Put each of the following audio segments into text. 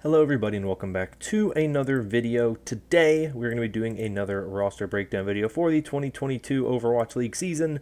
Hello everybody and welcome back to another video. Today we're going to be doing another roster breakdown video for the 2022 Overwatch League season.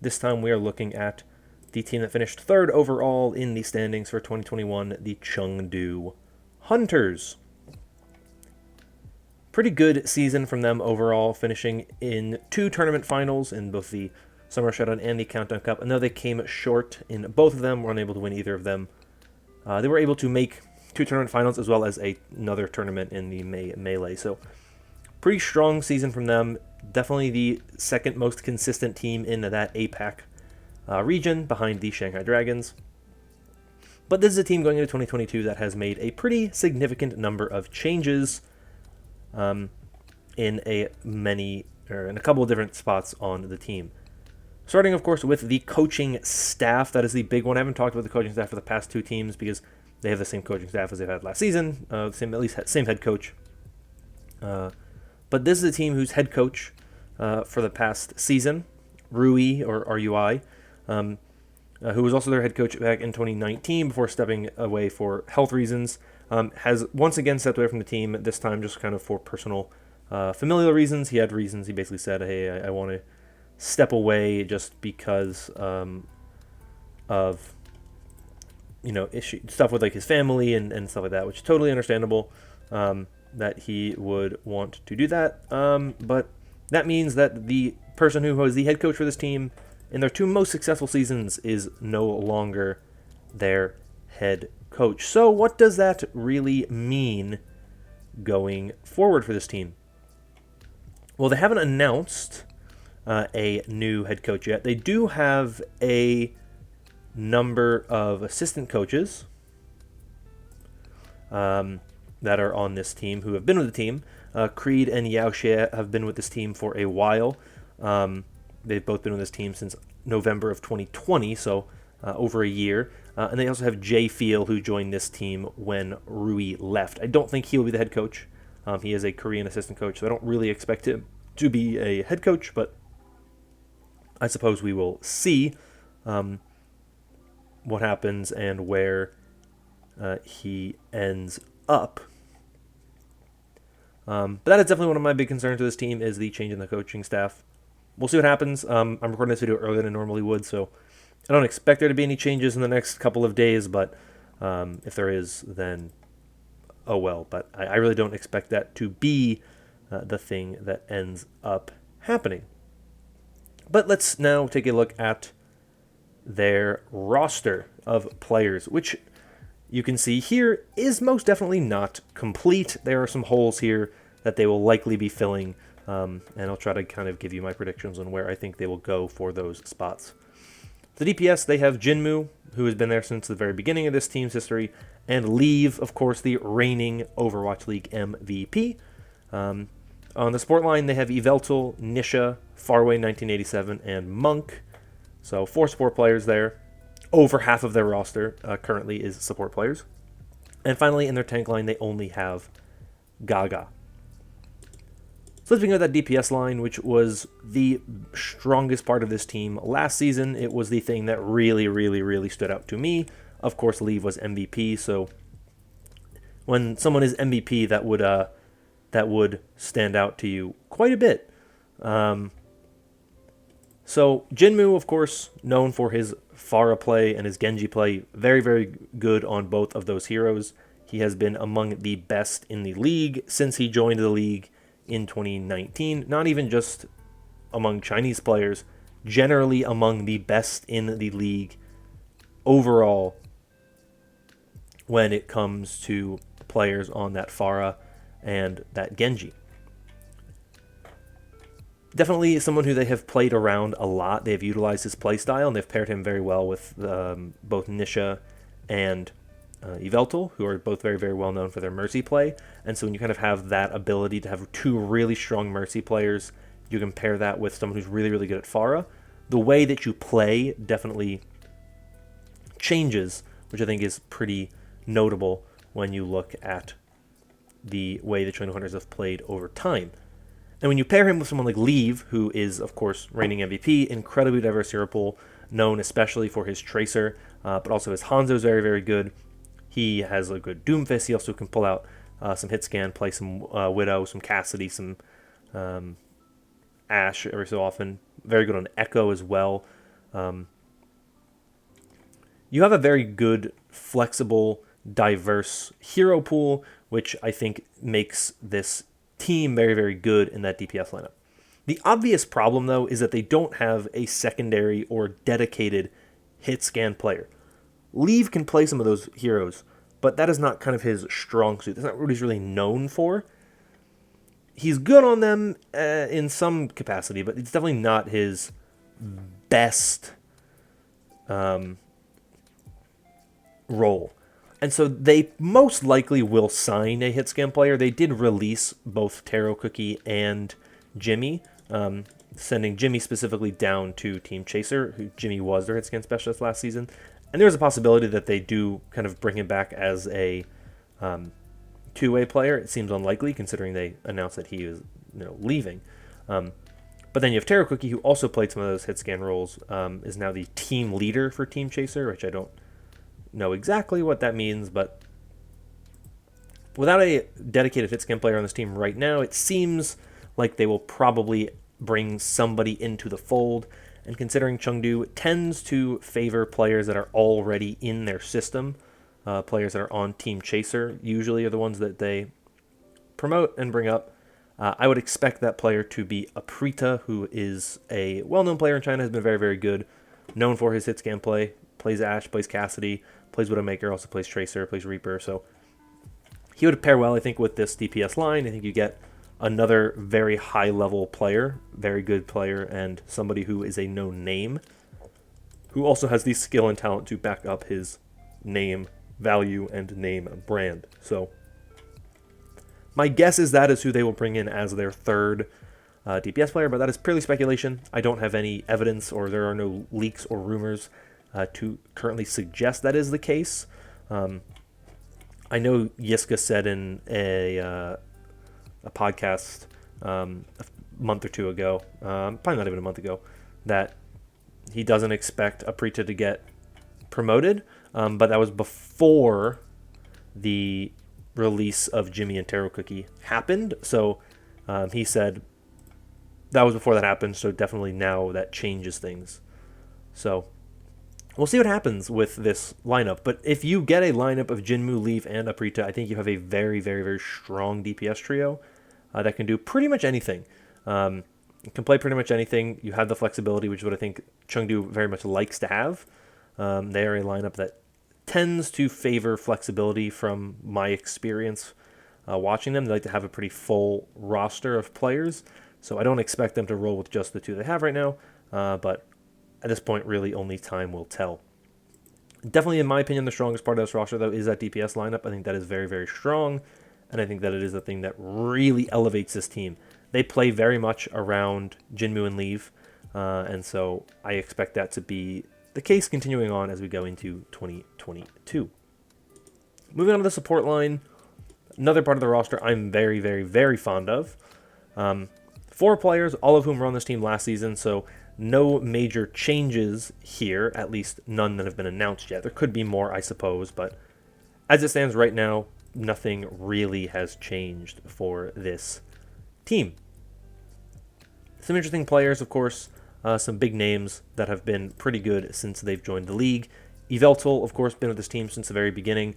This time we are looking at the team that finished third overall in the standings for 2021, the Chengdu Hunters. Pretty good season from them overall, finishing in 2 tournament finals in both the Summer Showdown and the Countdown Cup. And though they came short in both of them, were unable to win either of them, they were able to make 2 tournament finals as well as another tournament in the Melee. So pretty strong season from them. Definitely the second most consistent team in that APAC region behind the Shanghai Dragons. But this is a team going into 2022 that has made a pretty significant number of changes in a couple of different spots on the team. Starting, of course, with the coaching staff. That is the big one. I haven't talked about the coaching staff for the past 2 teams because they have the same coaching staff as they've had last season, same head coach. But this is a team whose head coach for the past season, Rui, or RUI, who was also their head coach back in 2019 before stepping away for health reasons, has once again stepped away from the team, this time just kind of for personal familial reasons. He had reasons. He basically said, hey, I want to step away just because of stuff with like his family and stuff like that, which is totally understandable that he would want to do that. But that means that the person who was the head coach for this team in their 2 most successful seasons is no longer their head coach. So what does that really mean going forward for this team? Well, they haven't announced a new head coach yet. They do have a number of assistant coaches that are on this team who have been with the team. Creed and Yao Xie have been with this team for a while. They've both been with this team since November of 2020, so over a year. And they also have Jay Feel, who joined this team when Rui left. I don't think he will be the head coach. He is a Korean assistant coach, so I don't really expect him to be a head coach, but I suppose we will see what happens and where he ends up. But that is definitely one of my big concerns with this team, is the change in the coaching staff. We'll see what happens. I'm recording this video earlier than I normally would, so I don't expect there to be any changes in the next couple of days, but if there is, then oh well. But I really don't expect that to be the thing that ends up happening. But let's now take a look at their roster of players, which you can see here is most definitely not complete. There are some holes here that they will likely be filling, and I'll try to kind of give you my predictions on where I think they will go for those spots. The DPS, they have Jinmu, who has been there since the very beginning of this team's history, and Leave, of course, the reigning Overwatch League MVP. On the support line, they have Yveltal, Nisha, Farway 1987, and Monk. So 4 support players there. Over half of their roster currently is support players. And finally, in their tank line, they only have Gaga. So let's begin with that DPS line, which was the strongest part of this team last season. It was the thing that really stood out to me. Of course, Leave was MVP, so when someone is MVP, that would stand out to you quite a bit. So Jinmu, of course, known for his Pharah play and his Genji play, very good on both of those heroes. He has been among the best in the league since he joined the league in 2019. Not even just among Chinese players, generally among the best in the league overall when it comes to players on that Pharah and that Genji. Definitely someone who they have played around a lot. They've utilized his playstyle, and they've paired him very well with both Nisha and Yveltal, who are both very well known for their Mercy play. And so when you kind of have that ability to have 2 really strong Mercy players, you can pair that with someone who's really good at Pharah. The way that you play definitely changes, which I think is pretty notable when you look at the way the Chengdu Hunters have played over time. And when you pair him with someone like Leave, who is, of course, reigning MVP, incredibly diverse hero pool, known especially for his Tracer, but also his Hanzo is very good. He has a good Doomfist. He also can pull out some hit scan, play some Widow, some Cassidy, some Ashe every so often. Very good on Echo as well. You have a very good, flexible, diverse hero pool, which I think makes this team very, very good in that DPS lineup. The obvious problem, though, is that they don't have a secondary or dedicated hit scan player. Leave can play some of those heroes, but that is not kind of his strong suit. That's not what he's really known for. He's good on them in some capacity, but it's definitely not his best role. And so they most likely will sign a hit scan player. They did release both Taro Cookie and Jimmy, sending Jimmy specifically down to Team Chaser, who Jimmy was their hit scan specialist last season. And there's a possibility that they do kind of bring him back as a two-way player. It seems unlikely considering they announced that he is leaving. But then you have Taro Cookie, who also played some of those hit scan roles, is now the team leader for Team Chaser, which I don't know exactly what that means, but without a dedicated hit scan player on this team right now, it seems like they will probably bring somebody into the fold. And considering Chengdu tends to favor players that are already in their system, players that are on Team Chaser usually are the ones that they promote and bring up. I would expect that player to be Aprita, who is a well-known player in China, has been very, very good, known for his hit scan play, plays Ashe, plays Cassidy, plays Widowmaker, also plays Tracer, plays Reaper, so he would pair well, I think, with this DPS line. I think you get another very high-level player, very good player, and somebody who is a known name, who also has the skill and talent to back up his name value and name brand. So my guess is that is who they will bring in as their third DPS player, but that is purely speculation. I don't have any evidence, or there are no leaks or rumors to currently suggest that is the case. I know Yiska said in a podcast a month or two ago, probably not even a month ago, that he doesn't expect Aprita to get promoted, but that was before the release of Jimmy and Taro Cookie happened. So he said that was before that happened, so definitely now that changes things. So we'll see what happens with this lineup. But if you get a lineup of Jinmu, Leaf, and Aprita, I think you have a very, very, very strong DPS trio that can do pretty much anything. You can play pretty much anything. You have the flexibility, which is what I think Chengdu very much likes to have. They are a lineup that tends to favor flexibility from my experience watching them. They like to have a pretty full roster of players. So I don't expect them to roll with just the two they have right now. But at this point, really only time will tell. Definitely, in my opinion, the strongest part of this roster, though, is that DPS lineup. I think that is very, very strong. And I think that it is the thing that really elevates this team. They play very much around Jinmu and Leave. And so I expect that to be the case continuing on as we go into 2022. Moving on to the support line, another part of the roster I'm very, very, very fond of. 4 players, all of whom were on this team last season, so no major changes here, at least none that have been announced yet. There could be more, I suppose, but as it stands right now, nothing really has changed for this team. Some interesting players, of course, some big names that have been pretty good since they've joined the league. Yveltal, of course, been with this team since the very beginning.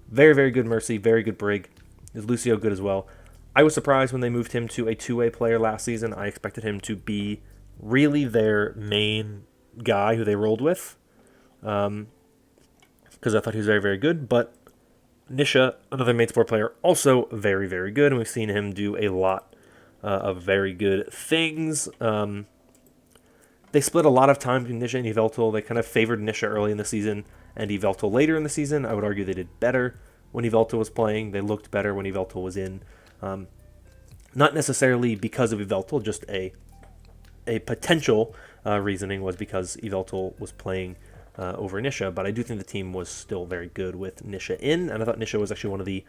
Very, very good Mercy, very good Brig. Is Lucio good as well? I was surprised when they moved him to a two-way player last season. I expected him to be really their main guy who they rolled with, because I thought he was very, very good. But Nisha, another main support player, also very, very good, and we've seen him do a lot of very good things. They split a lot of time between Nisha and Yveltal. They kind of favored Nisha early in the season and Yveltal later in the season. I would argue they did better when Yveltal was playing. They looked better when Yveltal was in. Not necessarily because of Yveltal, just a potential reasoning was because Yveltal was playing over Nisha, but I do think the team was still very good with Nisha in, and I thought Nisha was actually one of the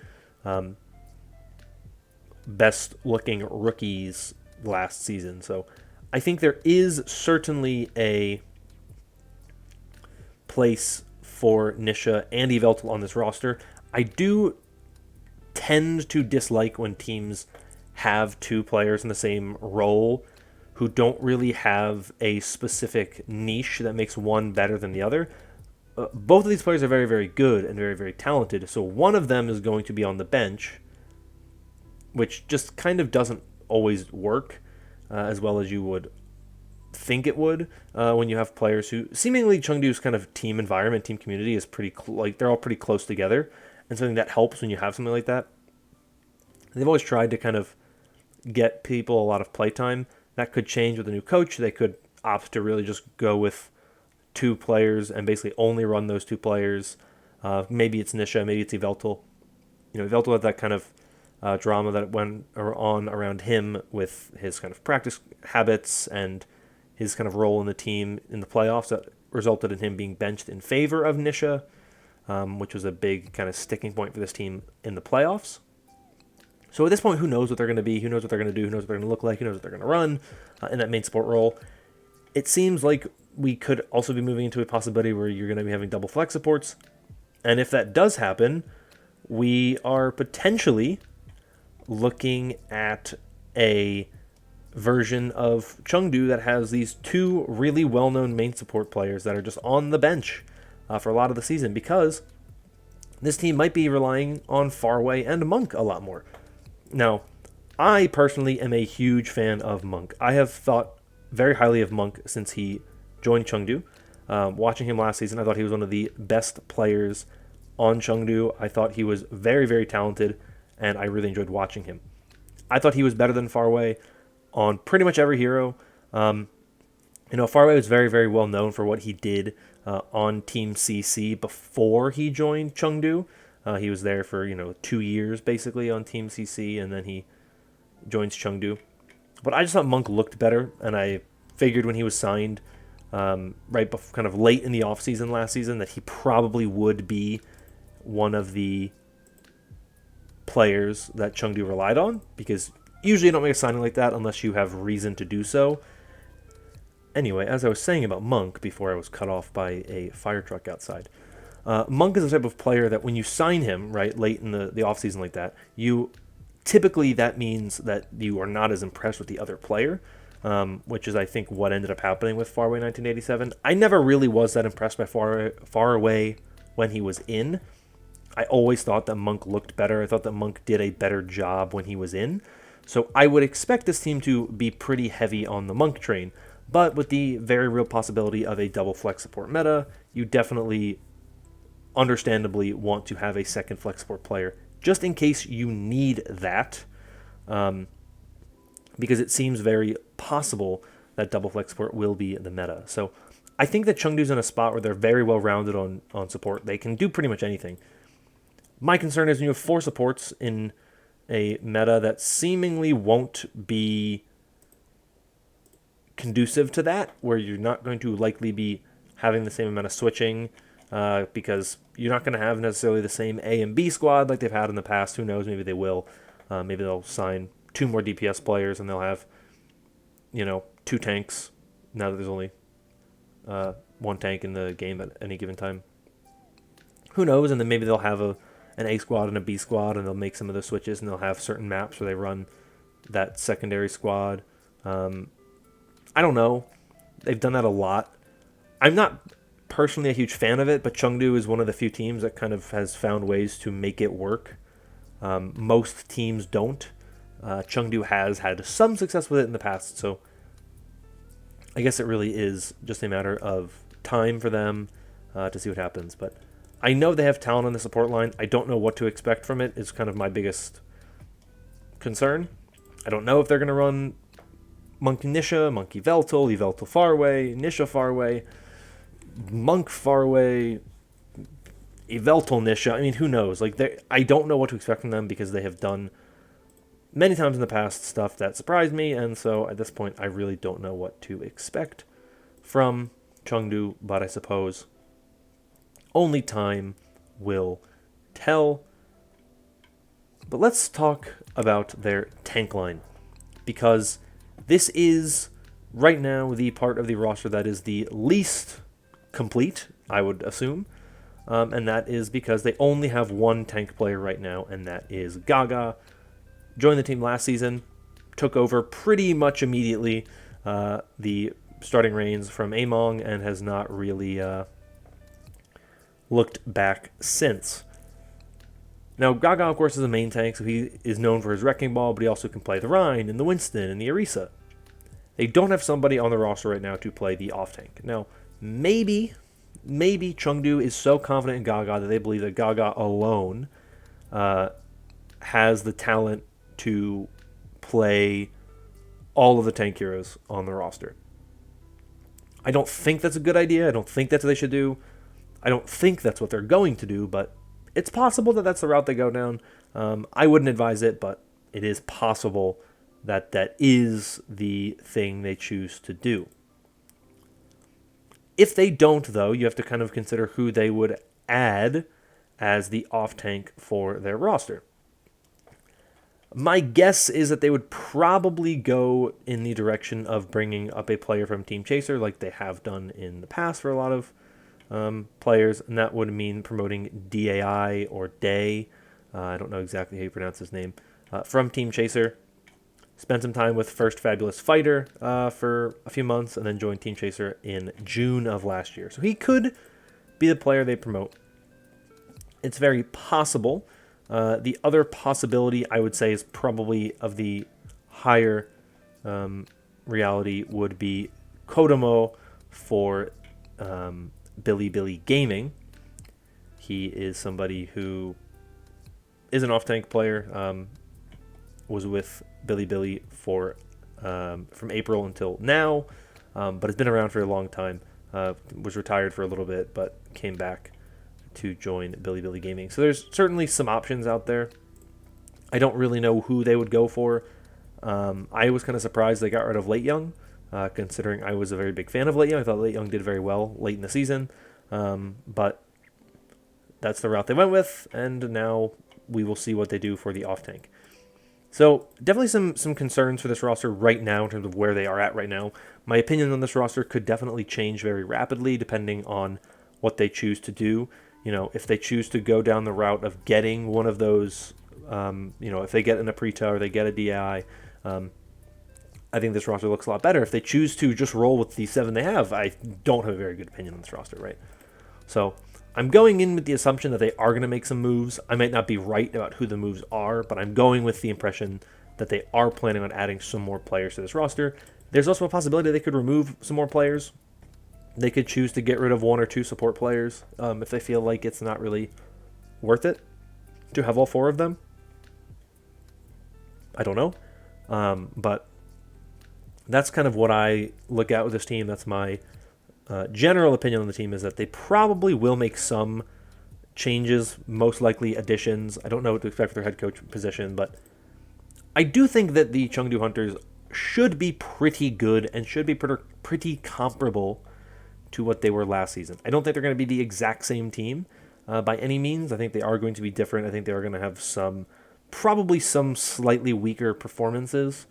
best-looking rookies last season. So I think there is certainly a place for Nisha and Yveltal on this roster. I do tend to dislike when teams have two players in the same role who don't really have a specific niche that makes one better than the other. Both of these players are very, very good and very, very talented, so one of them is going to be on the bench, which just kind of doesn't always work as well as you would think it would when you have players who seemingly Chengdu's kind of team environment, team community is pretty like they're all pretty close together, and something that helps when you have something like that. They've always tried to kind of get people a lot of playtime. That could change with a new coach. They could opt to really just go with two players and basically only run those two players. Maybe it's Nisha, maybe it's Yveltal. Yveltal had that kind of drama that went on around him with his kind of practice habits and his kind of role in the team in the playoffs that resulted in him being benched in favor of Nisha, which was a big kind of sticking point for this team in the playoffs. So at this point, who knows what they're going to be? Who knows what they're going to do? Who knows what they're going to look like? Who knows what they're going to run in that main support role? It seems like we could also be moving into a possibility where you're going to be having double flex supports. And if that does happen, we are potentially looking at a version of Chengdu that has these two really well-known main support players that are just on the bench for a lot of the season, because this team might be relying on Farway and Monk a lot more. Now, I personally am a huge fan of Monk. I have thought very highly of Monk since he joined Chengdu. Watching him last season, I thought he was one of the best players on Chengdu. I thought he was very, very talented, and I really enjoyed watching him. I thought he was better than Farway on pretty much every hero. Farway was very, very well known for what he did on Team CC before he joined Chengdu. He was there for 2 years basically on Team CC, and then he joins Chengdu. But I just thought Monk looked better, and I figured when he was signed right before, kind of late in the offseason last season, that he probably would be one of the players that Chengdu relied on, because usually you don't make a signing like that unless you have reason to do so. Anyway, as I was saying about Monk before I was cut off by a fire truck outside, Monk is the type of player that when you sign him right late in the offseason like that, typically that means that you are not as impressed with the other player, which is I think what ended up happening with Farway 1987. I never really was that impressed by Farway when he was in. I always thought that Monk looked better. I thought that Monk did a better job when he was in. So I would expect this team to be pretty heavy on the Monk train. But with the very real possibility of a double flex support meta, you definitely, understandably, want to have a second flex support player, just in case you need that, because it seems very possible that double flex support will be the meta. So I think that Chengdu's in a spot where they're very well rounded on support. They can do pretty much anything. My concern is when you have 4 supports in a meta that seemingly won't be conducive to that, where you're not going to likely be having the same amount of switching, because you're not going to have necessarily the same A and B squad like they've had in the past. Who knows? Maybe they will. Maybe they'll sign 2 more DPS players and they'll have, 2 tanks now that there's only 1 tank in the game at any given time. Who knows? And then maybe they'll have an A squad and a B squad, and they'll make some of the switches, and they'll have certain maps where they run that secondary squad. I don't know. They've done that a lot. I'm not personally a huge fan of it, but Chengdu is one of the few teams that kind of has found ways to make it work. Most teams don't. Chengdu has had some success with it in the past, so I guess it really is just a matter of time for them to see what happens. But I know they have talent on the support line. I don't know what to expect from it is kind of my biggest concern. I don't know if they're going to run Monk Nisha, Monk Yveltal, Yveltal Farway, Nisha Farway, Monk Farway, Yveltal Nisha. I mean, who knows? I don't know what to expect from them, because they have done many times in the past stuff that surprised me, and so at this point I really don't know what to expect from Chengdu, but I suppose only time will tell. But let's talk about their tank line, because this is right now the part of the roster that is the least complete, I would assume. and that is because they only have one tank player right now, and that is Gaga. Joined the team last season, took over pretty much immediately the starting reins from Among, and has not really looked back since. Now, Gaga, of course, is a main tank, so he is known for his Wrecking Ball, but he also can play the Rhine and the Winston and the Orisa. They don't have somebody on the roster right now to play the off-tank. Now, maybe Chengdu is so confident in Gaga that they believe that Gaga alone has the talent to play all of the tank heroes on the roster. I don't think that's a good idea. I don't think that's what they should do. I don't think that's what they're going to do, but it's possible that that's the route they go down. I wouldn't advise it, but it is possible that that is the thing they choose to do. If they don't, though, you have to kind of consider who they would add as the off-tank for their roster. My guess is that they would probably go in the direction of bringing up a player from Team Chaser, like they have done in the past for a lot of players, and that would mean promoting DAI or Day. I don't know exactly how you pronounce his name. From Team Chaser. Spent some time with First Fabulous Fighter for a few months, and then joined Team Chaser in June of last year. So he could be the player they promote. It's very possible. The other possibility, I would say, is probably of the higher reality would be Kodomo for Billy Gaming. He is somebody who is an off-tank player, was with Billy for from April until now, but has been around for a long time. Was retired for a little bit, but came back to join Billy Gaming. So there's certainly some options out there. I don't really know who they would go for. I was kind of surprised they got rid of Late Young, considering I was a very big fan of Late Young. I thought Late Young did very well late in the season, but that's the route they went with, and now we will see what they do for the off-tank. So definitely some concerns for this roster right now in terms of where they are at right now. My opinion on this roster could definitely change very rapidly depending on what they choose to do. You know, if they choose to go down the route of getting one of those, if they get an Aprita or they get a DI, I think this roster looks a lot better. If they choose to just roll with the 7 they have, I don't have a very good opinion on this roster, right? So I'm going in with the assumption that they are going to make some moves. I might not be right about who the moves are, but I'm going with the impression that they are planning on adding some more players to this roster. There's also a possibility they could remove some more players. They could choose to get rid of 1 or 2 support players if they feel like it's not really worth it to have all 4 of them. I don't know. But that's kind of what I look at with this team. That's my general opinion on the team, is that they probably will make some changes, most likely additions. I don't know what to expect for their head coach position, but I do think that the Chengdu Hunters should be pretty good and should be pretty comparable to what they were last season. I don't think they're going to be the exact same team by any means. I think they are going to be different. I think they are going to have probably some slightly weaker performances.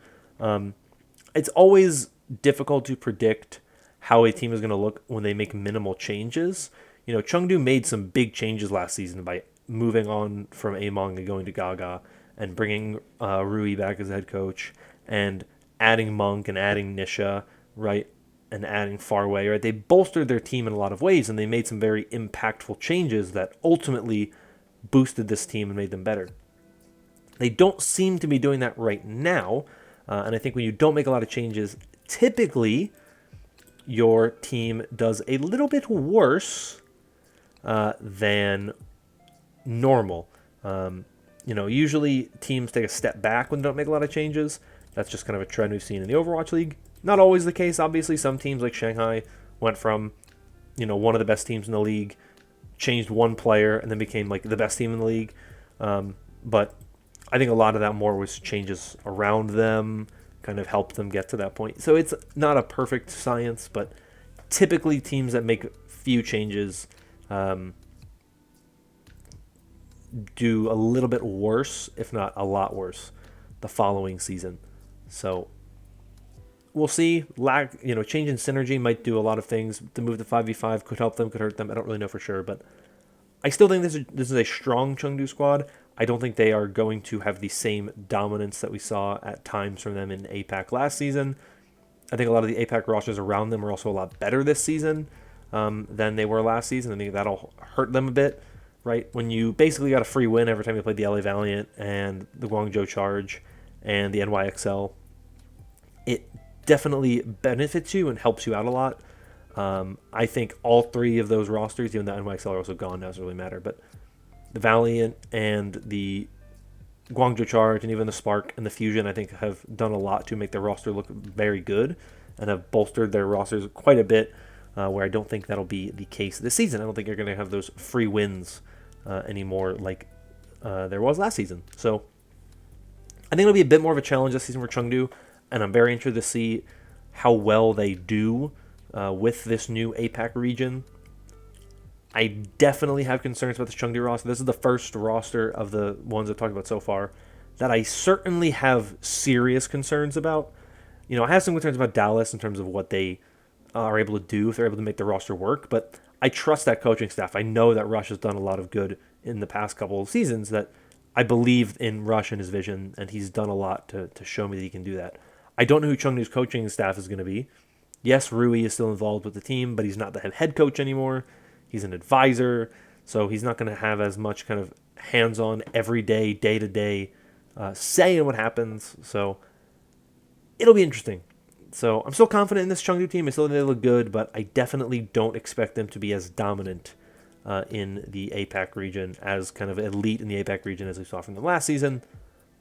It's always difficult to predict how a team is going to look when they make minimal changes. You know, Chengdu made some big changes last season by moving on from Among and going to Gaga and bringing Rui back as head coach and adding Monk and adding Nisha, right, and adding Farway, right? They bolstered their team in a lot of ways, and they made some very impactful changes that ultimately boosted this team and made them better. They don't seem to be doing that right now, and I think when you don't make a lot of changes, typically your team does a little bit worse than normal. Usually teams take a step back when they don't make a lot of changes. That's just kind of a trend we've seen in the Overwatch League. Not always the case, obviously. Some teams like Shanghai went from, one of the best teams in the league, changed one player, and then became like the best team in the league. But I think a lot of that more was changes around them, kind of helped them get to that point. So it's not a perfect science, but typically teams that make few changes do a little bit worse, if not a lot worse, the following season. So we'll see. Change in synergy might do a lot of things. The move to 5v5 could help them, could hurt them. I don't really know for sure, but I still think this is a strong Chengdu squad. I don't think they are going to have the same dominance that we saw at times from them in APAC last season. I think a lot of the APAC rosters around them are also a lot better this season than they were last season. I think that'll hurt them a bit, right? When you basically got a free win every time you played the LA Valiant and the Guangzhou Charge and the NYXL, it definitely benefits you and helps you out a lot. I think all three of those rosters, even though NYXL are also gone, doesn't really matter, but the Valiant and the Guangzhou Charge and even the Spark and the Fusion, I think, have done a lot to make their roster look very good and have bolstered their rosters quite a bit, where I don't think that'll be the case this season. I don't think you're going to have those free wins anymore like there was last season. So I think it'll be a bit more of a challenge this season for Chengdu, and I'm very interested to see how well they do with this new APAC region. I definitely have concerns about this Chengdu roster. This is the first roster of the ones I've talked about so far that I certainly have serious concerns about. You know, I have some concerns about Dallas in terms of what they are able to do, if they're able to make the roster work, but I trust that coaching staff. I know that Rush has done a lot of good in the past couple of seasons, that I believe in Rush and his vision, and he's done a lot to show me that he can do that. I don't know who Chengdu's coaching staff is going to be. Yes, Rui is still involved with the team, but he's not the head coach anymore. He's an advisor, so he's not going to have as much kind of hands-on, everyday, day-to-day say in what happens. So it'll be interesting. So I'm still confident in this Chengdu team. I still think they look good, but I definitely don't expect them to be as dominant in the APAC region, as kind of elite in the APAC region as we saw from them last season.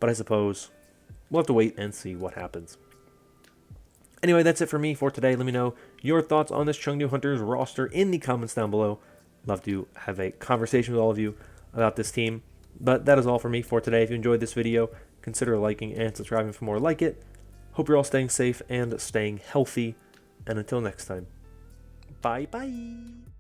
But I suppose we'll have to wait and see what happens. Anyway, that's it for me for today. Let me know your thoughts on this Chengdu Hunters roster in the comments down below. Love to have a conversation with all of you about this team. But that is all for me for today. If you enjoyed this video, consider liking and subscribing for more like it. Hope you're all staying safe and staying healthy. And until next time, bye-bye.